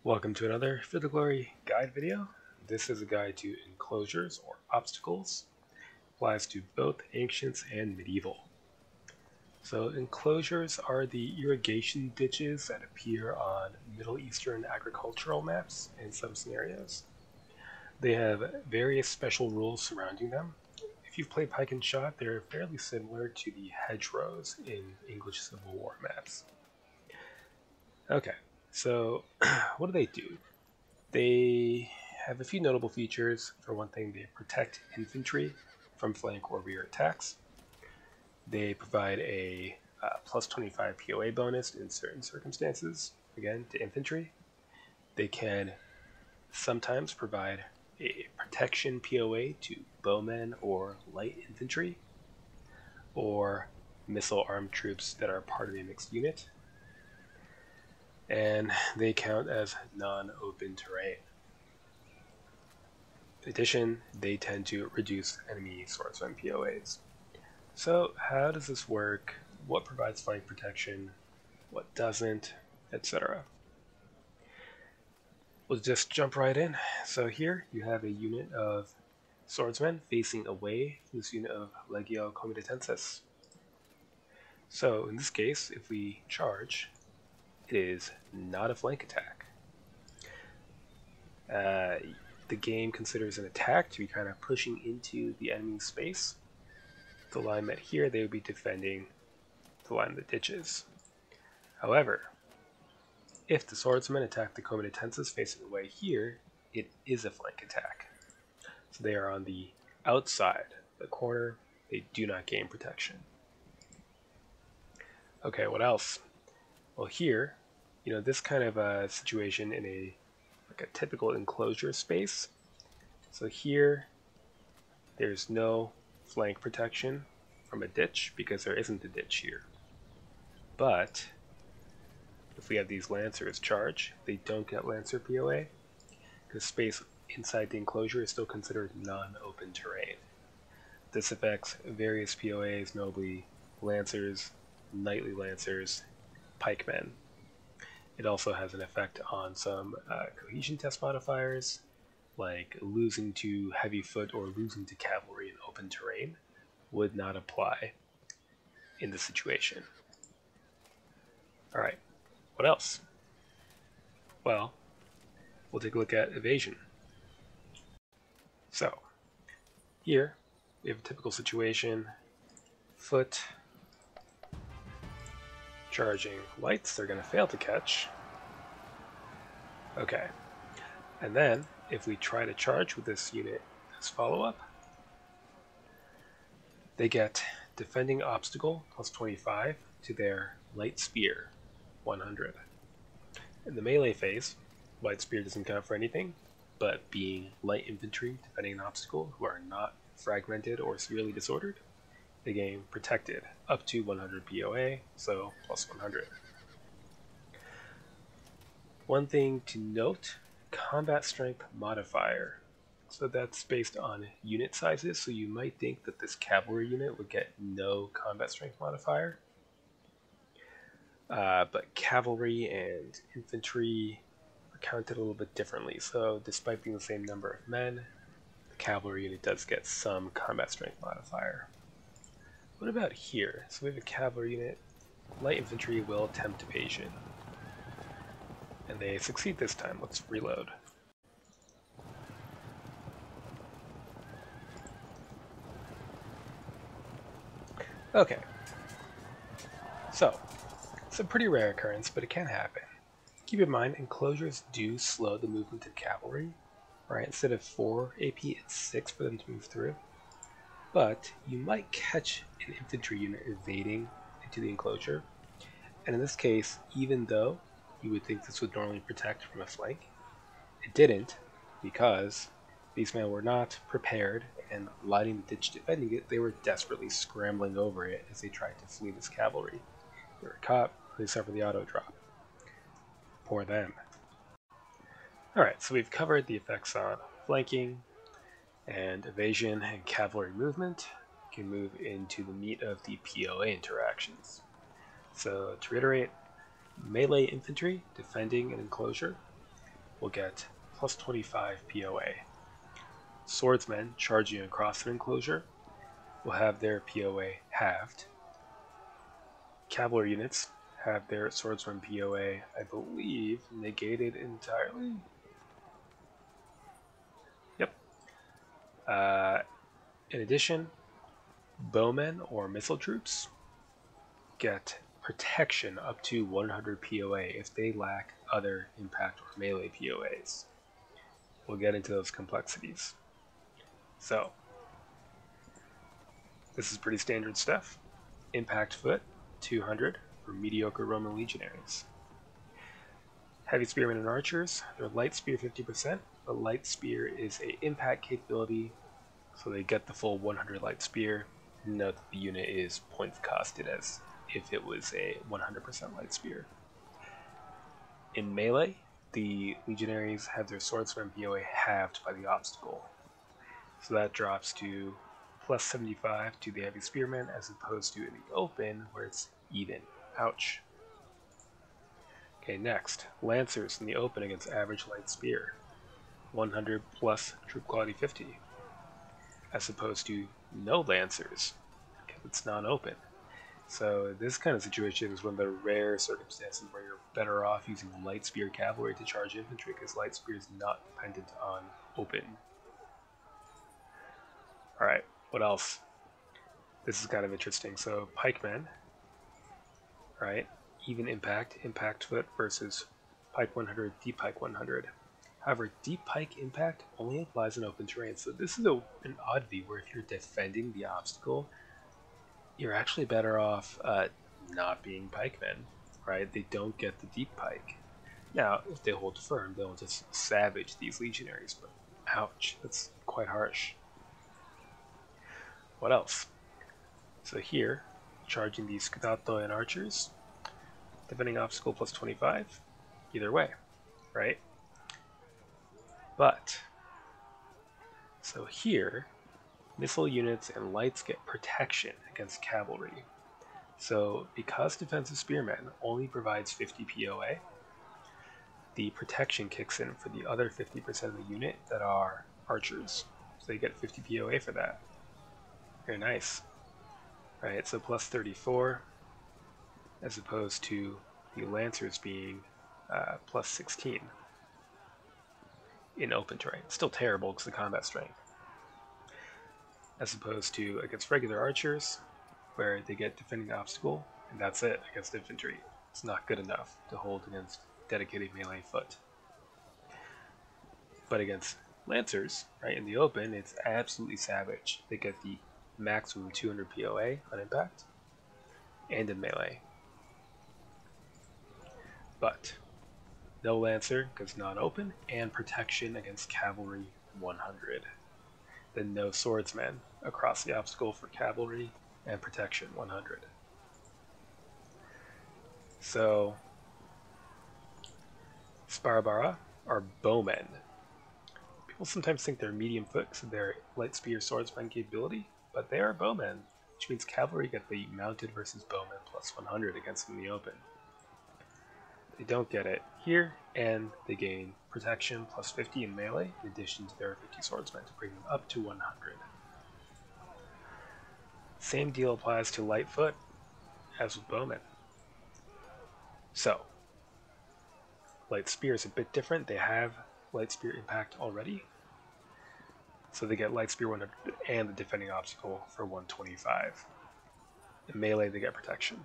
Welcome to another For the Glory guide video. This is a guide to enclosures or obstacles. Applies to both ancients and medieval. So enclosures are the irrigation ditches that appear on Middle Eastern agricultural maps in some scenarios. They have various special rules surrounding them. If you've played Pike and Shot, they're fairly similar to the hedgerows in English Civil War maps. Okay, so what do they do? They have a few notable features. For one thing, they protect infantry from flank or rear attacks. They provide a plus 25 POA bonus in certain circumstances, again, to infantry. They can sometimes provide a protection POA to bowmen or light infantry, or missile-armed troops that are part of a mixed unit. And they count as non-open terrain. In addition, they tend to reduce enemy swordsman POAs. So how does this work? What provides flank protection? What doesn't? Etc. We'll just jump right in. So here you have a unit of swordsmen facing away from this unit of Legio Comitatensis. So in this case, if we charge, it is not a flank attack. The game considers an attack to be kind of pushing into the enemy's space. The line that here they would be defending the line of the ditches. However, if the swordsmen attack the Comitatensis facing away here, it is a flank attack. So they are on the outside, the corner. They do not gain protection. Okay, what else? Well, here, this kind of a situation in a typical enclosure space. So here, there's no flank protection from a ditch because there isn't a ditch here. But if we have these lancers charge, they don't get lancer POA because space inside the enclosure is still considered non-open terrain. This affects various POAs, notably lancers, knightly lancers, pikemen. It also has an effect on some cohesion test modifiers, like losing to heavy foot or losing to cavalry in open terrain would not apply in this situation. Alright, what else? Well, we'll take a look at evasion. So, here we have a typical situation. Foot charging lights, they're going to fail to catch. Okay, and then if we try to charge with this unit as follow-up, they get defending obstacle plus 25 to their light spear 100. In the melee phase, light spear doesn't count for anything, but being light infantry defending an obstacle who are not fragmented or severely disordered, they gain protected up to 100 POA, so plus 100. One thing to note, combat strength modifier. So that's based on unit sizes, so you might think that this cavalry unit would get no combat strength modifier. But cavalry and infantry are counted a little bit differently, so despite being the same number of men, the cavalry unit does get some combat strength modifier. What about here? So we have a cavalry unit. Light infantry will attempt evasion. And they succeed this time. Let's reload. Okay. So, it's a pretty rare occurrence, but it can happen. Keep in mind, enclosures do slow the movement of cavalry. Right? Instead of 4 AP, it's 6 for them to move through. But you might catch an infantry unit evading into the enclosure, and in this case, even though you would think this would normally protect from a flank, it didn't, because these men were not prepared and lining the ditch defending it. They were desperately scrambling over it as they tried to flee this cavalry. They were caught, they suffered the auto drop. Poor them. Alright, so we've covered the effects on flanking and evasion and cavalry movement. We can move into the meat of the POA interactions. So to reiterate, melee infantry defending an enclosure will get plus 25 POA. Swordsmen charging across an enclosure will have their POA halved. Cavalry units have their swordsman POA, I believe, negated entirely. Yep. In addition, bowmen or missile troops get protection up to 100 POA if they lack other impact or melee POAs. We'll get into those complexities. So, this is pretty standard stuff. Impact foot, 200 for mediocre Roman legionaries. Heavy spearmen and archers, their light spear 50%, but light spear is a impact capability, so they get the full 100 light spear. Note that the unit is points costed as if it was a 100% light spear. In melee, the legionaries have their swordsman POA halved by the obstacle, so that drops to plus 75 to the heavy spearmen as opposed to in the open where it's even. Ouch. Okay, next, lancers in the open against average light spear, 100 plus troop quality 50, as opposed to no lancers because it's non-open. So this kind of situation is one of the rare circumstances where you're better off using light spear cavalry to charge infantry because light spear is not dependent on open. Alright, what else? This is kind of interesting. So pikemen, right? Even impact foot versus pike 100, deep pike 100. However, deep pike impact only applies in open terrain. So this is an oddity where if you're defending the obstacle, you're actually better off not being pikemen, right? They don't get the deep pike. Now, if they hold firm, they'll just savage these legionaries, but ouch, that's quite harsh. What else? So here, charging the scudato and archers, defending obstacle plus 25, either way, right? But, so here, missile units and lights get protection against cavalry. So because defensive spearmen only provides 50 POA, the protection kicks in for the other 50% of the unit that are archers. So they get 50 POA for that. Very nice. Right, so plus 34 as opposed to the lancers being plus 16 in open terrain. Still terrible because of combat strength. As opposed to against regular archers, where they get defending obstacle, and that's it against infantry. It's not good enough to hold against dedicated melee foot. But against lancers, right, in the open, it's absolutely savage. They get the maximum 200 POA on impact, and in melee. But no lancer because non-open, and protection against cavalry 100. Then no swordsman across the obstacle for cavalry, and protection 100. So Sparabara are bowmen. People sometimes think they're medium foot because of their light spear swordsman capability, but they are bowmen, which means cavalry get the mounted versus bowmen plus 100 against them in the open. They don't get it here, and they gain protection plus 50 in melee in addition to their 50 swordsmen to bring them up to 100. Same deal applies to light foot as with bowmen. So, light spear is a bit different. They have light spear impact already. So they get light spear 100 and the defending obstacle for 125. In melee, they get protection.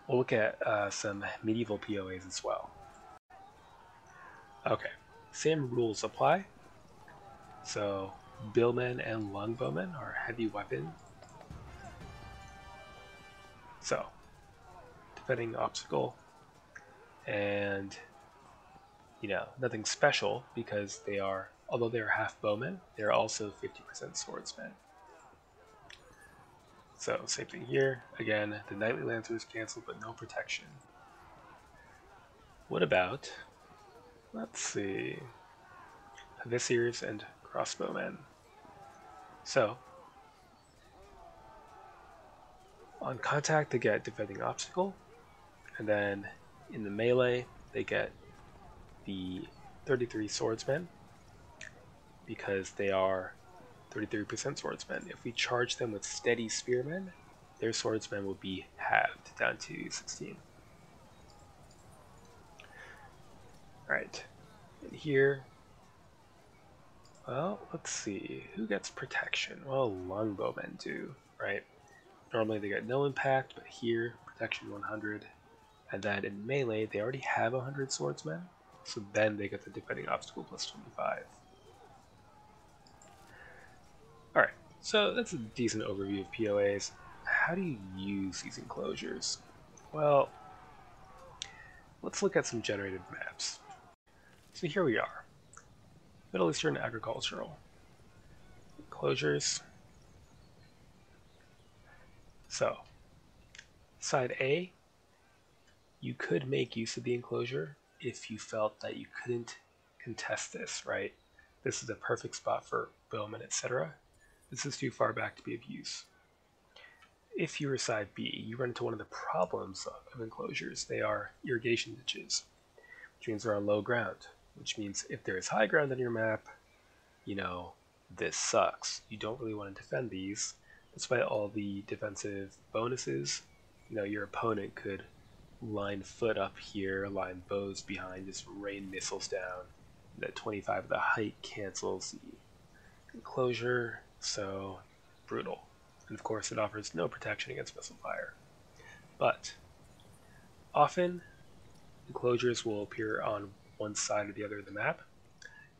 We'll look at some medieval POAs as well. Okay, same rules apply. So billmen and longbowmen are heavy weapon. So defending obstacle, and nothing special because they are, although they are half bowmen, they are also 50% swordsmen. So same thing here. Again, the knightly lancer is cancelled, but no protection. What about, let's see, Havisiers and crossbowmen? So on contact, they get defending obstacle, and then in the melee, they get the 33 swordsmen because they are 33% swordsmen. If we charge them with steady spearmen, their swordsmen will be halved down to 16. Alright, and here, well, let's see, who gets protection? Well, longbowmen do, right? Normally they get no impact, but here, protection 100. And then in melee, they already have 100 swordsmen, so then they get the defending obstacle plus 25. Alright, so that's a decent overview of POAs. How do you use these enclosures? Well, let's look at some generated maps. So here we are, Middle Eastern Agricultural. Enclosures. So, side A, you could make use of the enclosure if you felt that you couldn't contest this, right? This is a perfect spot for bowmen, etc. This is too far back to be of use. If you were side B, you run into one of the problems of enclosures. They are irrigation ditches, which means they're on low ground, which means if there is high ground on your map, this sucks. You don't really want to defend these. Despite all the defensive bonuses, your opponent could line foot up here, line bows behind, just rain missiles down. That 25 of the height cancels the enclosure, so brutal. And of course it offers no protection against missile fire. But often enclosures will appear on one side or the other of the map.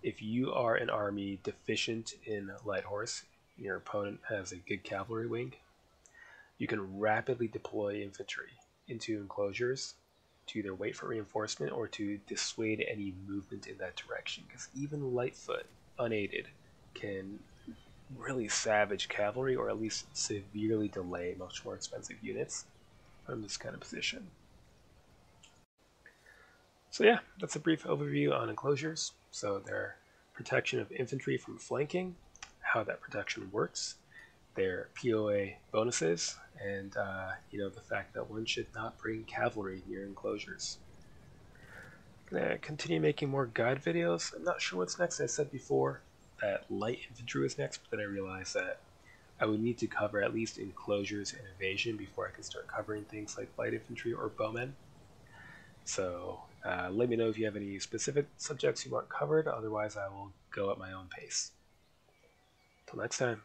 If you are an army deficient in light horse, and your opponent has a good cavalry wing, you can rapidly deploy infantry into enclosures to either wait for reinforcement or to dissuade any movement in that direction, because even Lightfoot, unaided, can really savage cavalry or at least severely delay much more expensive units from this kind of position. So yeah, that's a brief overview on enclosures. So their protection of infantry from flanking, how that protection works, their POA bonuses, and the fact that one should not bring cavalry near enclosures. I'm gonna continue making more guide videos. I'm not sure what's next. I said before that light infantry was next, but then I realized that I would need to cover at least enclosures and evasion before I could start covering things like light infantry or bowmen. So let me know if you have any specific subjects you want covered. Otherwise, I will go at my own pace. Till next time.